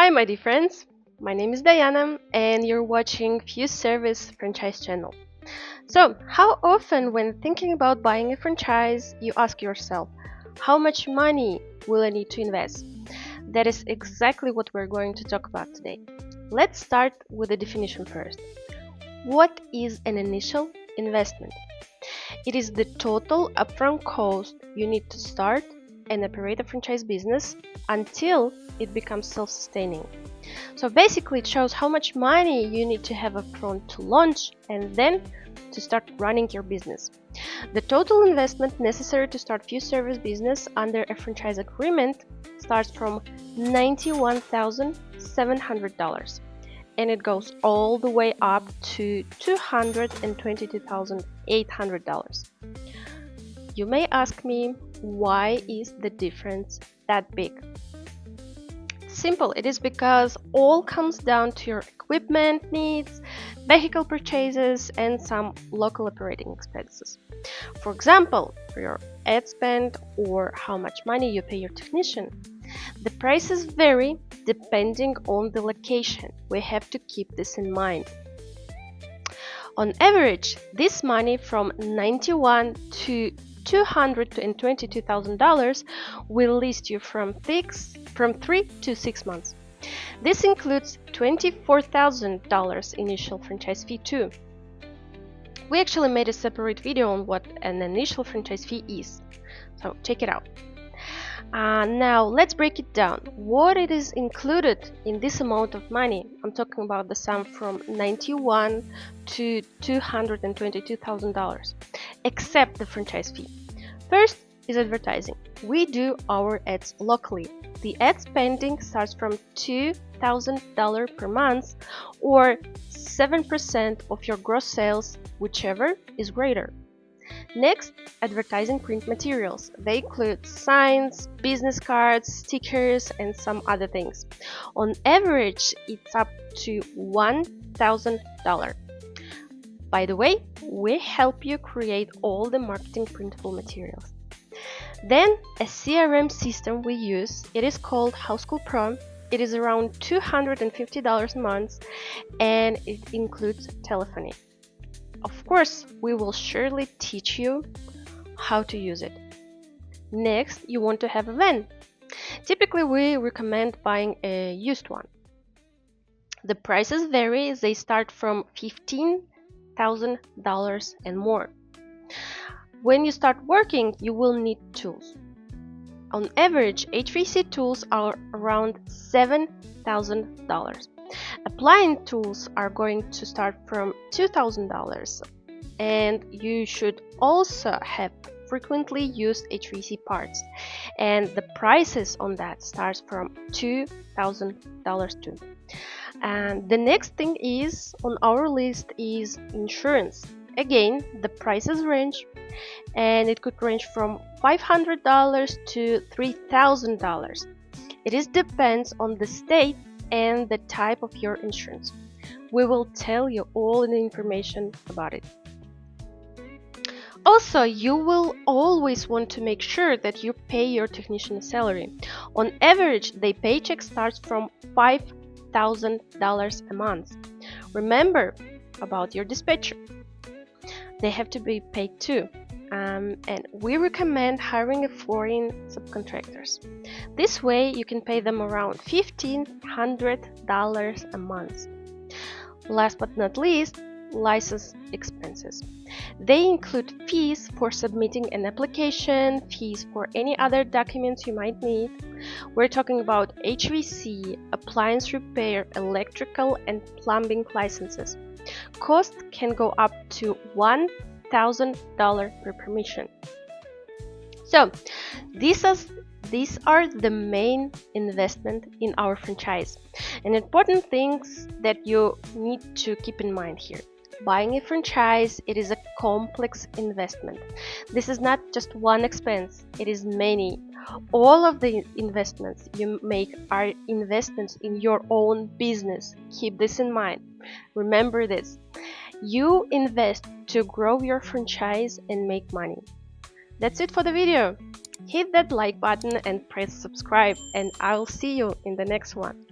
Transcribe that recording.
Hi my dear friends, my name is Diana and you're watching Fuse Service Franchise channel. So, how often when thinking about buying a franchise, you ask yourself, how much money will I need to invest? That is exactly what we're going to talk about today. Let's start with the definition first. What is an initial investment? It is the total upfront cost you need to start and operate a franchise business until it becomes self-sustaining. So basically it shows how much money you need to have upfront to launch and then to start running your business. The total investment necessary to start Fuse Service business under a franchise agreement starts from $91,700 and it goes all the way up to $222,800. You may ask me, why is the difference that big? Simple, it is because all comes down to your equipment needs, vehicle purchases, and some local operating expenses. For example, for your ad spend or how much money you pay your technician. The prices vary depending on the location. We have to keep this in mind. On average, this money from $91,000 to $222,000 will last you from 3 to 6 months. This includes $24,000 initial franchise fee too. We actually made a separate video on what an initial franchise fee is, so check it out. Now let's break it down. What it is included in this amount of money? I'm talking about the sum from $91,000 to $222,000, except the franchise fee. First is advertising. We do our ads locally. The ad spending starts from $2,000 per month or 7% of your gross sales, whichever is greater. Next, advertising print materials. They include signs, business cards, stickers, and some other things. On average, it's up to $1,000. By the way, we help you create all the marketing printable materials. Then, a CRM system we use, it is called House School Pro. It is around $250 a month and it includes telephony. Of course, we will surely teach you how to use it. Next, you want to have a van. Typically, we recommend buying a used one. The prices vary, they start from $15,000 and more. When you start working, you will need tools. On average, HVAC tools are around $7,000. Appliance tools are going to start from $2,000, and you should also have frequently used HVAC parts, and the prices on that starts from $2,000 too. And the next thing is on our list is insurance. Again, the prices range, and it could range from $500 to $3,000. It depends on the state and the type of your insurance. We will tell you all the information about it. Also, you will always want to make sure that you pay your technician a salary. On average, their paycheck starts from $5,000 a month. Remember about your dispatcher. They have to be paid too. And we recommend hiring a foreign subcontractors. This way you can pay them around $1,500 a month. Last but not least, license expenses. They include fees for submitting an application, fees for any other documents you might need. We're talking about HVAC, appliance repair, electrical and plumbing licenses. Cost can go up to $1,000 per permission. So these are the main investment in our franchise, and important things that you need to keep in mind here. Buying a franchise, it is a complex investment. This is not just one expense, it is many. All of the investments you make are investments in your own business. Keep this in mind. Remember this. You invest to grow your franchise and make money. That's it for the video. Hit that like button and press subscribe, and I'll see you in the next one.